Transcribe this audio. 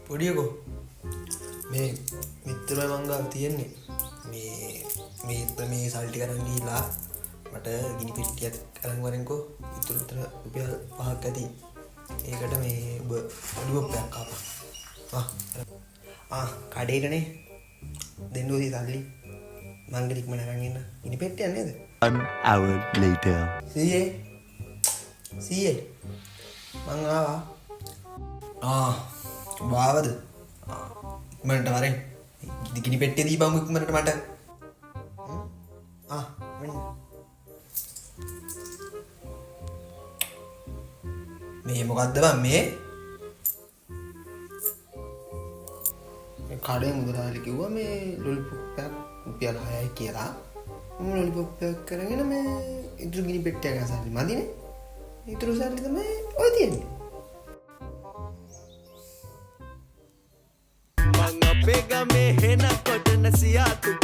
පොඩියකෝ මේ මිත්‍රය මංගාව තියෙන්නේ මේ සල්ටි කරන්න ගිහිලා මට ගිනි පෙට්ටියක් අරන් වරෙන්කෝ ඉතුරු රුපියල් 5ක් ඇති ඒකට මේ ඔබ ඔලිවප්පයක් ආපා කඩේටනේ දෙන්න උදේ සල්ලි මං ගෙලික්ම අරන් එන්න ගිනි පෙට්ටියක් නේද 1 hour later සීයේ මං ආවා බාවද ඉක්මනට වරෙන් ගිනි පෙට්ටිය දීපන් ඉක්මනට මට මෙන්න මේ මොකද්ද බං මේ කඩේ මුදලාලි කිව්වා මේ ලොලිපොප් එකක් රුපියල් 6යි කියලා මම ලොලිපොප් එකක් කරගෙන මේ ඉතුරු ගිනි පෙට්ටියක් ගන්න සල්ලි මදිනේ ඉතුරු සල්ලි තමයි ඔය තියෙන්නේ Pega me hena kotna siya tu